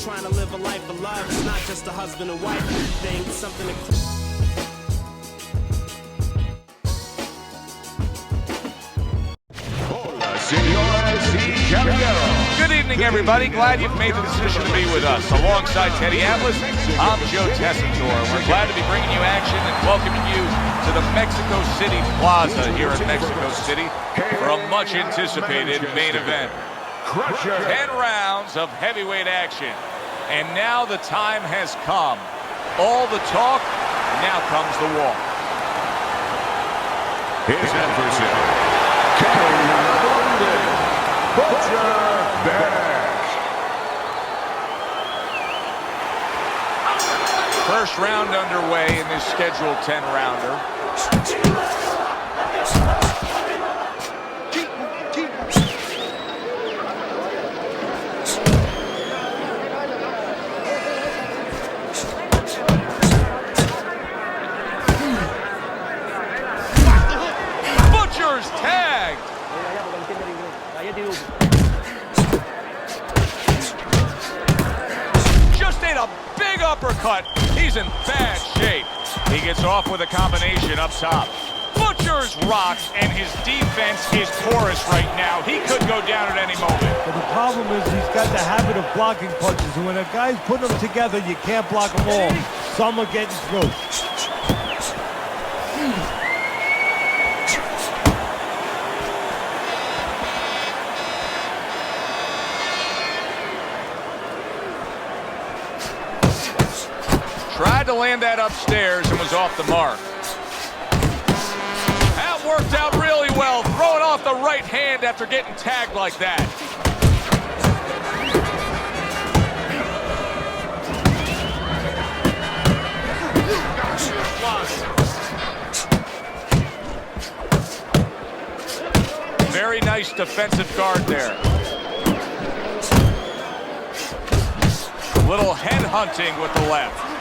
trying to live a life of love. It's not just a husband and wife thing. It's something that... Good evening, everybody. Glad you've made the decision to be with us. Alongside Teddy Atlas, I'm Joe Tessitore. We're glad to be bringing you action and welcoming you to the Mexico City Plaza here in Mexico City for a much-anticipated main event. 10 rounds of heavyweight action. And now the time has come. All the talk, now comes the walk. His adversary, First round underway in this scheduled 10-rounder. Butcher's tagged. Just ate a big uppercut. He's in bad shape. He gets off with a combination up top. Butcher's rocked, and his defense is porous right now. He could go down at any moment. But the problem is he's got the habit of blocking punches, and when a guy's putting them together, you can't block them all. Some are getting through. Tried to land that upstairs and was off the mark. That worked out really well, throwing off the right hand after getting tagged like that. Very nice defensive guard there. Little head hunting with the left.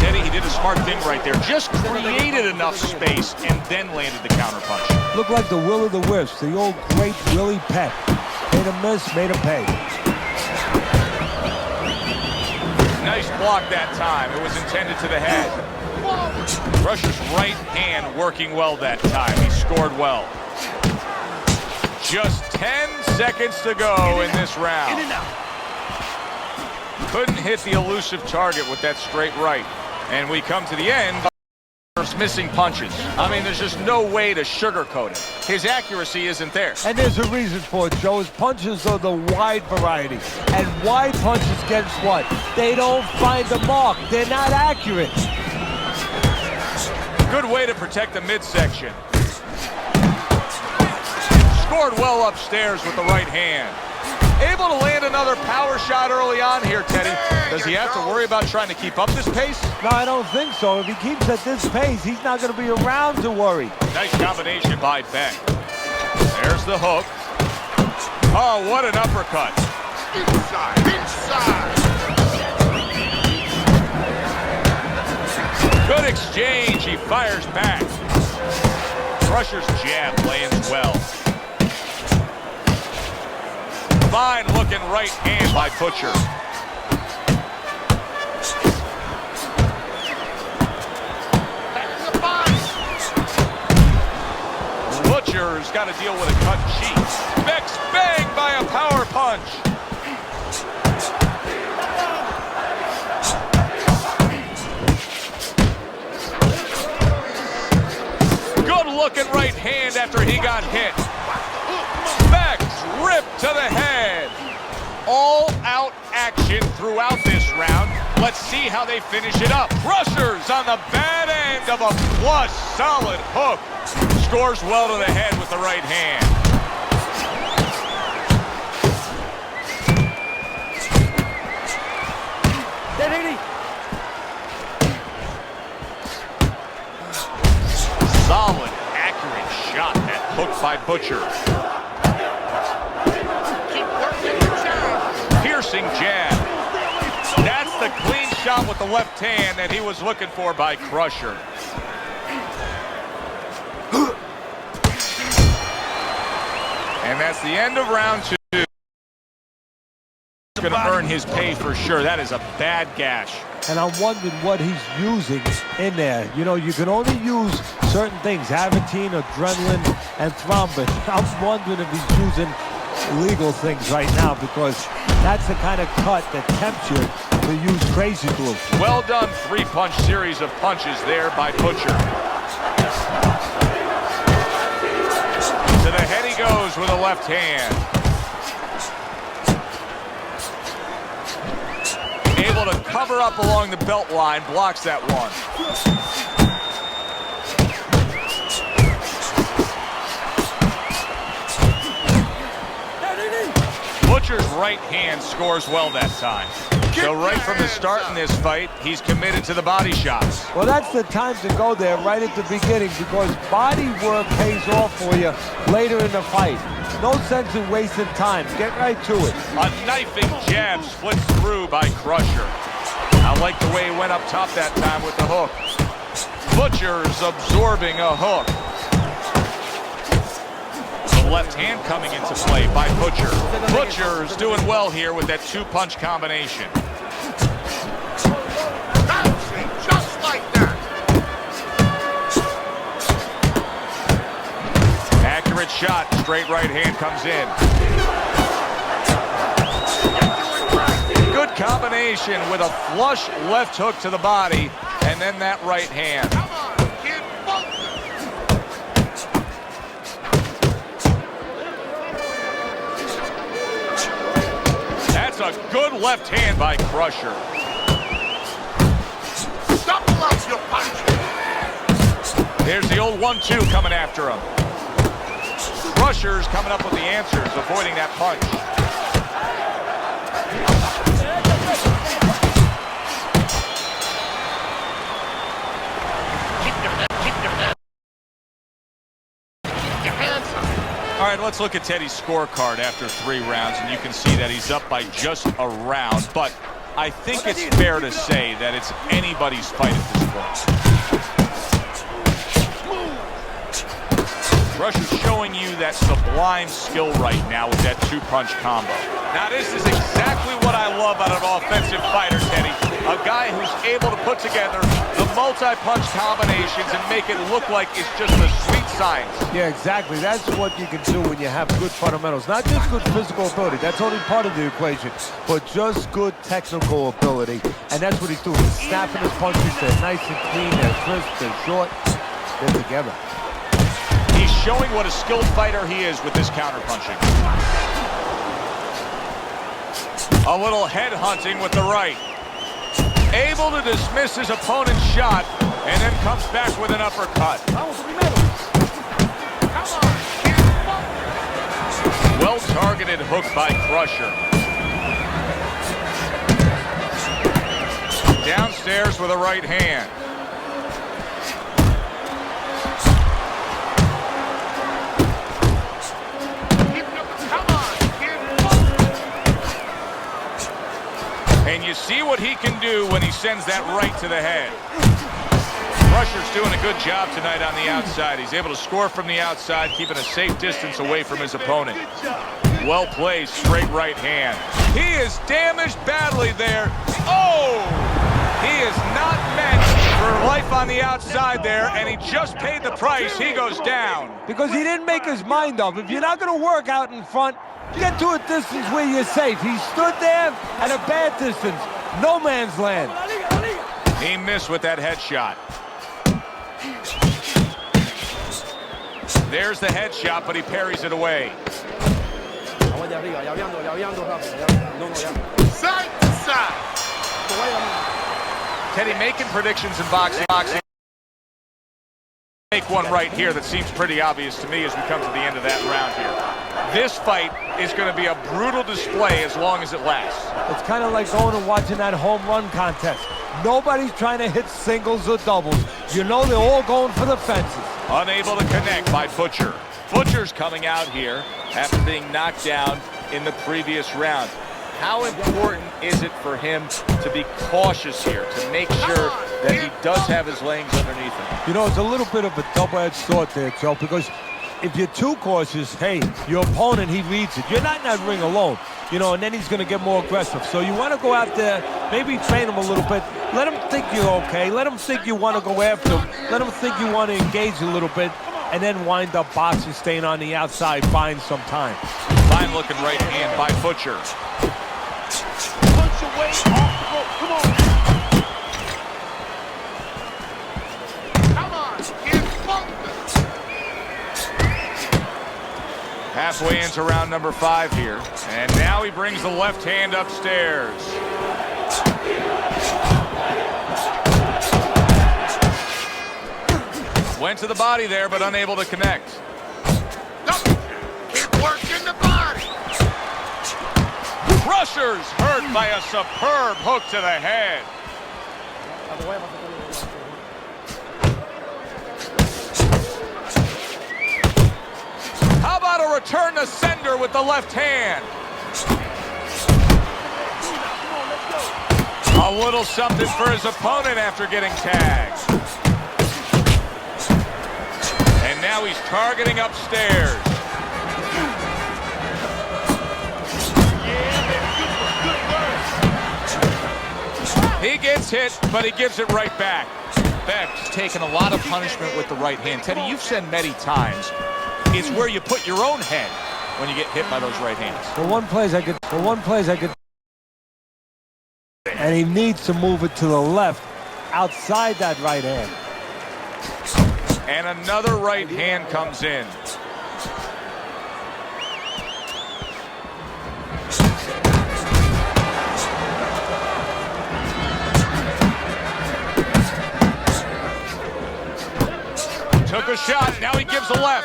Teddy, he did a smart thing right there. Just created enough space and then landed the counter punch. Looked like the will of the wisps, the old great Willie Peck. Made a miss, made a pay. Nice block that time. It was intended to the head. Crusher's right hand working well that time. He scored well. Just 10 seconds to go in this round. Couldn't hit the elusive target with that straight right. And we come to the end. Missing punches. I mean, there's just no way to sugarcoat it. His accuracy isn't there. And there's a reason for it, Joe. His punches are the wide variety. And wide punches, guess what? They don't find the mark. They're not accurate. Good way to protect the midsection. Scored well upstairs with the right hand. Able to land another power shot early on here, Teddy. Does he have to worry about trying to keep up this pace? No, I don't think so. If he keeps at this pace, he's not going to be around to worry. Nice combination by Beck. There's the hook. Oh, what an uppercut. inside. Good exchange. He fires back. Crusher's jab lands well. Fine looking right hand by Butcher. Butcher's got to deal with a cut cheek. Beck's banged by a power punch. Good looking right hand after he got hit. Beck's ripped to the head. All out action throughout this round. Let's see how they finish it up. Crusher's on the bad end of a flush, solid hook. Scores well to the head with the right hand. Solid, accurate shot. That hook by Butcher. Piercing jab. That's the clean shot with the left hand that he was looking for by Crusher. And that's the end of round two. going to earn his pay for sure. That is a bad gash. And I'm wondering what he's using in there. You know, you can only use certain things, Avitine, adrenaline, and thrombin. I'm wondering if he's using illegal things right now, because that's the kind of cut that tempts you to use crazy glue. Well done, three-punch series of punches there by Butcher. To the head he goes with a left hand. Able to cover up along the belt line, blocks that one. Butcher's right hand scores well that time. So right from the start in this fight, he's committed to the body shots. Well, that's the time to go there right at the beginning, because body work pays off for you later in the fight. No sense in wasting time. Get right to it. A knifing jab splits through by Crusher. I like the way he went up top that time with the hook. Butcher's absorbing a hook. The left hand coming into play by Butcher. Butcher's doing well here with that two-punch combination. Just like that. Accurate shot, straight right hand comes in. Good combination with a flush left hook to the body, and then that right hand. Come on, kid, That's a good left hand by Crusher. double up your punch. There's the old 1-2 coming after him. Crusher's coming up with the answers, avoiding that punch. All right, let's look at Teddy's scorecard after 3 rounds, and you can see that he's up by just a round, but I think it's fair to say that it's anybody's fight at this point. Crusher's showing you that sublime skill right now with that two-punch combo. Now, this is exactly what I love out of an offensive fighter, Teddy. A guy who's able to put together the multi-punch combinations and make it look like it's just a sweet science. Yeah, exactly. That's what you can do when you have good fundamentals. Not just good physical ability. That's only part of the equation. But just good technical ability. And that's what he's doing. He's snapping his punches. They're nice and clean. They're crisp. They're short. They're together. He's showing what a skilled fighter he is with this counterpunching. A little head hunting with the right. Able to dismiss his opponent's shot, and then comes back with an uppercut. Well-targeted hook by Crusher. Downstairs with a right hand. And you see what he can do when he sends that right to the head. Crusher's doing a good job tonight on the outside. He's able to score from the outside, keeping a safe distance away from his opponent. Well played, straight right hand. He is damaged badly there. Oh! He is not meant for life on the outside there, and he just paid the price. He goes down. Because he didn't make his mind up. If you're not going to work out in front, get to a distance where you're safe. He stood there at a bad distance. No man's land. He missed with that headshot. There's the headshot, but he parries it away. Side to side. Teddy, making predictions in boxing. Make one right here that seems pretty obvious to me as we come to the end of that round here. This fight is going to be a brutal display as long as it lasts. It's kind of like going and watching that home run contest. Nobody's trying to hit singles or doubles. You know they're all going for the fences. Unable to connect by Butcher. Butcher's coming out here after being knocked down in the previous round. How important is it for him to be cautious here, to make sure that he does have his legs underneath him? You know, it's a little bit of a double-edged sword there, Joe, because if you're too cautious, hey, your opponent, he reads it. You're not in that ring alone, you know, and then he's going to get more aggressive. So you want to go out there, maybe train him a little bit. Let him think you're okay. Let him think you want to go after him. Let him think you want to engage a little bit, and then wind up boxing, staying on the outside, buying some time. Fine looking right hand by Butcher. Punch away off the rope. Come on. Come on. Get focused. Halfway into round number 5 here. And now he brings the left hand upstairs. Went to the body there, but unable to connect. Keep working the body. Crusher's hurt by a superb hook to the head. How about a return to sender with the left hand? A little something for his opponent after getting tagged. And now he's targeting upstairs. He gets hit, but he gives it right back. Beck's taken a lot of punishment with the right hand. Teddy, you've said many times, it's where you put your own head when you get hit by those right hands. For one place I could, and he needs to move it to the left, outside that right hand. And another right hand comes in. Took a shot, now he gives a left.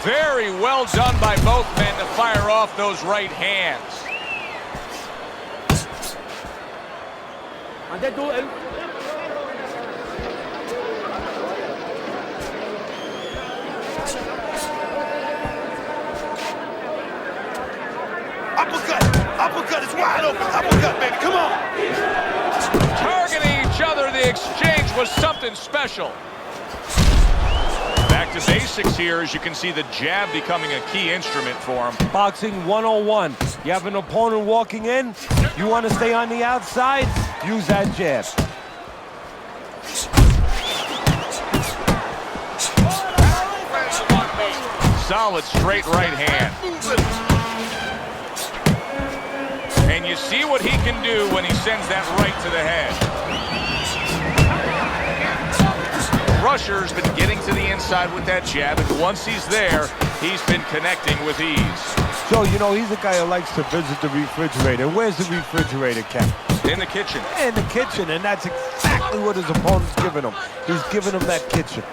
Very well done by both men to fire off those right hands. Uppercut is wide open. Uppercut, baby, come on. Targeting each other, the exchange was something special. Back to basics here, as you can see the jab becoming a key instrument for him. Boxing 101. You have an opponent walking in, you want to stay on the outside, use that jab. Solid straight right hand. And you see what he can do when he sends that right to the head. Crusher's been getting to the inside with that jab, and once he's there, he's been connecting with ease. So, you know, he's a guy who likes to visit the refrigerator. Where's the refrigerator, Ken? In the kitchen. In the kitchen, and that's exactly what his opponent's giving him. He's giving him that kitchen.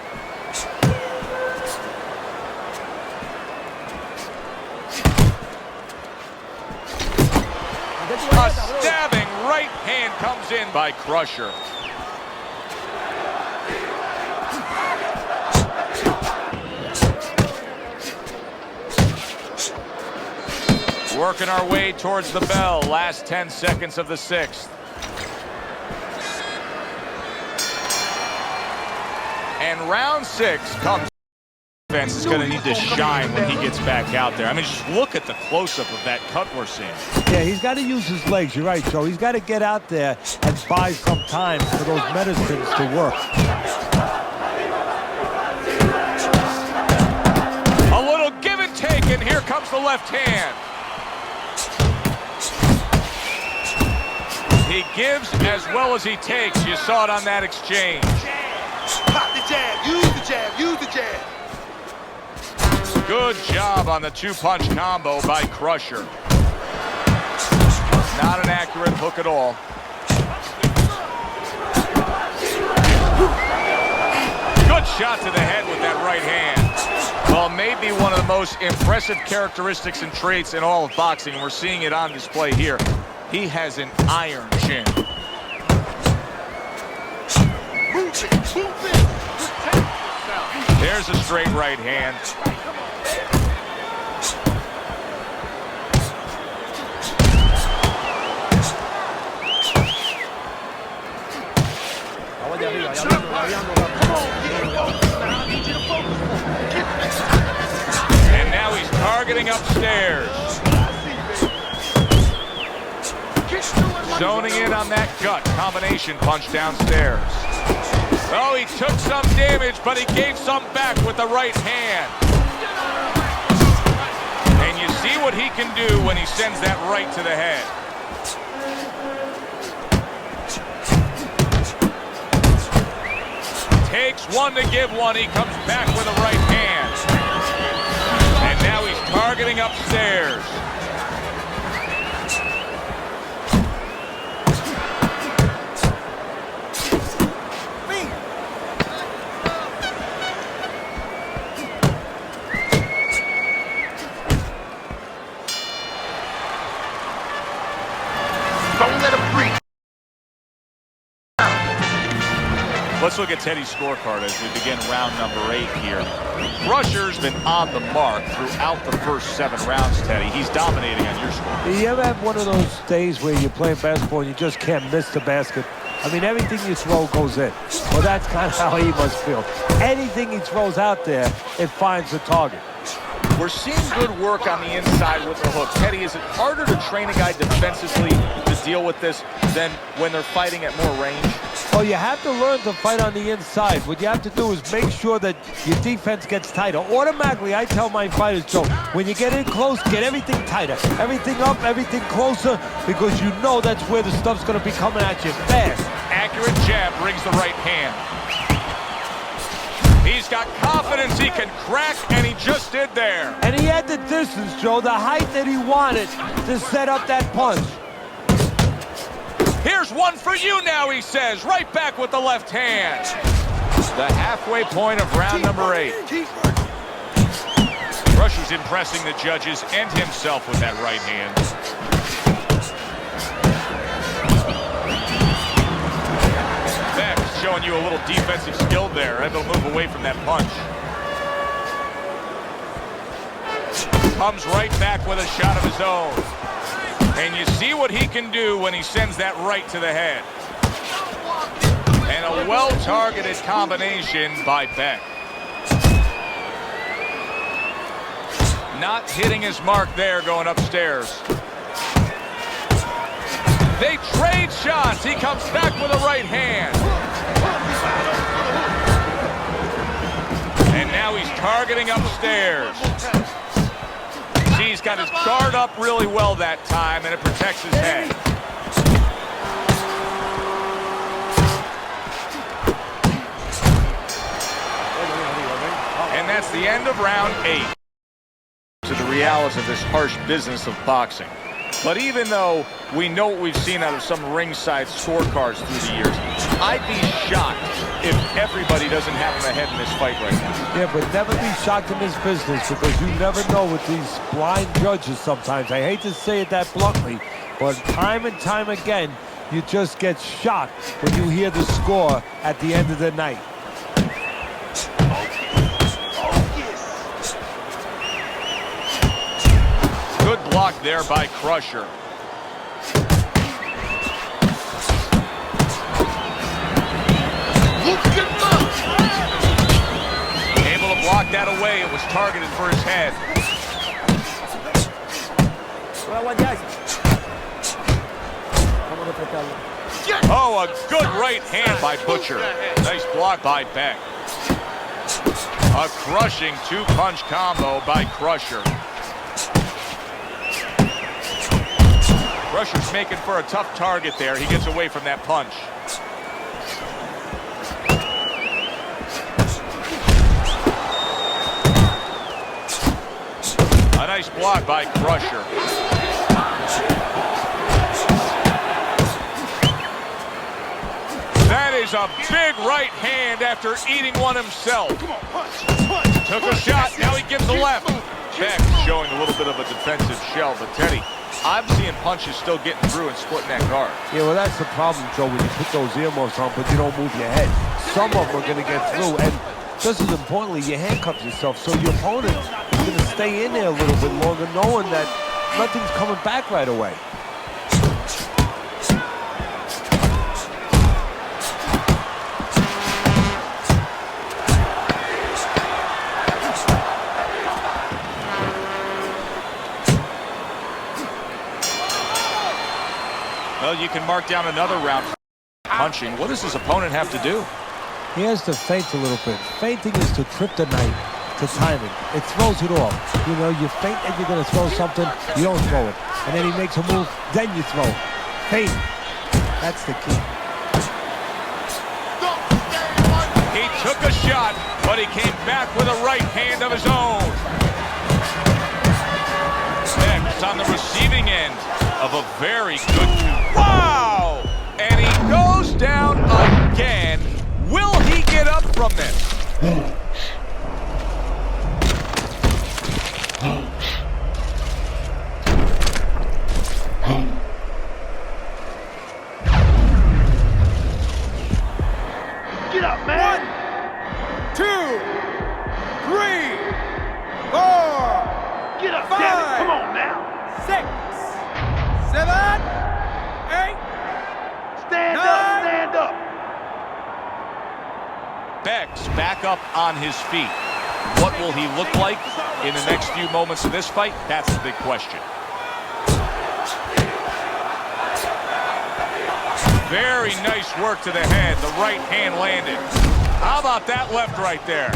A stabbing right hand comes in by Crusher. Working our way towards the bell. Last 10 seconds of the 6th. And round 6 comes. Defense is going to need to shine when he gets back out there. I mean, just look at the close-up of that cut we're seeing. Yeah, he's got to use his legs. You're right, Joe. He's got to get out there and buy some time for those medicines to work. A little give and take, and here comes the left hand. He gives as well as he takes. You saw it on that exchange. Pop the jab, use the jab, use the jab. Good job on the 2-punch combo by Crusher. Not an accurate hook at all. Good shot to the head with that right hand. Well, maybe one of the most impressive characteristics and traits in all of boxing. We're seeing it on display here. He has an iron chin. There's a straight right hand. Zoning in on that gut combination punch downstairs. Oh, he took some damage, but he gave some back with the right hand. And you see what he can do when he sends that right to the head. Takes one to give one. He comes back with a right hand. And now he's targeting upstairs. Let's look at Teddy's scorecard as we begin round number 8 here. Crusher's been on the mark throughout the first 7 rounds, Teddy. He's dominating on your score. You ever have one of those days where you're playing basketball and you just can't miss the basket? I mean, everything you throw goes in. Well, that's kind of how he must feel. Anything he throws out there, it finds the target. We're seeing good work on the inside with the hook. Teddy, is it harder to train a guy defensively to deal with this than when they're fighting at more range? Well, you have to learn to fight on the inside. What you have to do is make sure that your defense gets tighter. Automatically, I tell my fighters, Joe, when you get in close, get everything tighter. Everything up, everything closer, because you know that's where the stuff's going to be coming at you fast. Accurate jab brings the right hand. He's got confidence he can crack, and he just did there. And he had the distance, Joe, the height that he wanted to set up that punch. Here's one for you now, he says, right back with the left hand. The halfway point of round number 8. Crusher's impressing the judges and himself with that right hand. Beck's showing you a little defensive skill there, able to move away from that punch. Comes right back with a shot of his own. And you see what he can do when he sends that right to the head. And a well-targeted combination by Beck. Not hitting his mark there going upstairs. They trade shots. He comes back with a right hand. And now he's targeting upstairs. He's got his guard up really well that time, and it protects his head. And that's the end of round 8. To the realities of this harsh business of boxing. But even though we know what we've seen out of some ringside scorecards through the years, I'd be shocked if everybody doesn't have him ahead in this fight right now. Yeah, but never be shocked in this business, because you never know with these blind judges sometimes. I hate to say it that bluntly, but time and time again, you just get shocked when you hear the score at the end of the night. Good block there by Crusher. Able to block that away. It was targeted for his head. Oh, a good right hand by Butcher. Nice block by Beck. A crushing 2-punch combo by Crusher. Crusher's making for a tough target there. He gets away from that punch. A nice block by Crusher. That is a big right hand after eating one himself. Took a shot, now he gives the left. Beck showing a little bit of a defensive shell, but Teddy, I'm seeing punches still getting through and splitting that guard. Yeah, well, that's the problem, Joe, when you put those earmuffs on, but you don't move your head. Some of them are going to get through, and just as importantly, you handcuff yourself, so your opponent is going to stay in there a little bit longer, knowing that nothing's coming back right away. Well, you can mark down another round for punching. What does his opponent have to do? He has to feint a little bit. Feinting is to kryptonite to timing. It throws it off. You know, you feint that you're going to throw something, you don't throw it. And then he makes a move, then you throw. Feint. That's the key. He took a shot, but he came back with a right hand of his own. Next on the receiving end of a very good count. Wow! And he goes down again. Will he get up from this? Get up, man! 1, 2, 3, 4, Get up, damn it! Come on now! 6, 7, 8. Stand up! Stand up! Beck's back up on his feet. What will he look like in the next few moments of this fight? That's the big question. Very nice work to the head. The right hand landed. How about that left right there?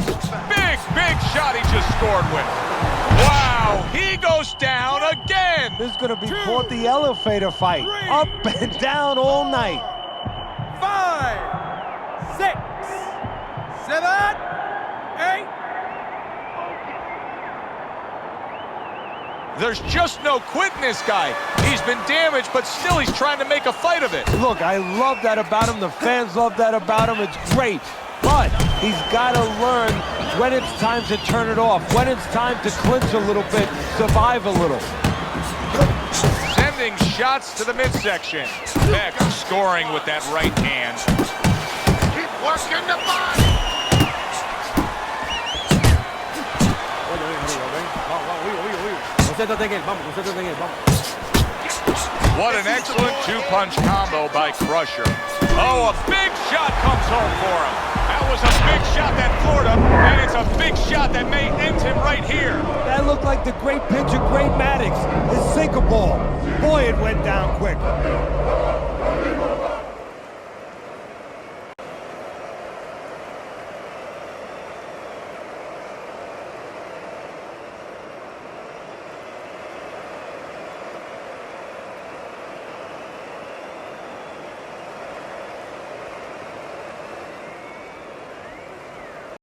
Big, big shot he just scored with. Wow, he goes down again. This is going to be called the elevator fight. Up and down all night. 5, 6, 7, 8. There's just no quit in this guy. He's been damaged, but still he's trying to make a fight of it. Look, I love that about him. The fans love that about him. It's great. But he's got to learn when it's time to turn it off, when it's time to clinch a little bit, survive a little. Sending shots to the midsection. Beck scoring with that right hand. Keep working the body! What an excellent two-punch combo by Crusher. Oh, a big shot comes home for him. That was a big shot that floored him, and it's a big shot that may end him right here. That looked like the great pitcher, Great Maddox, his sinker ball. Boy, it went down quick.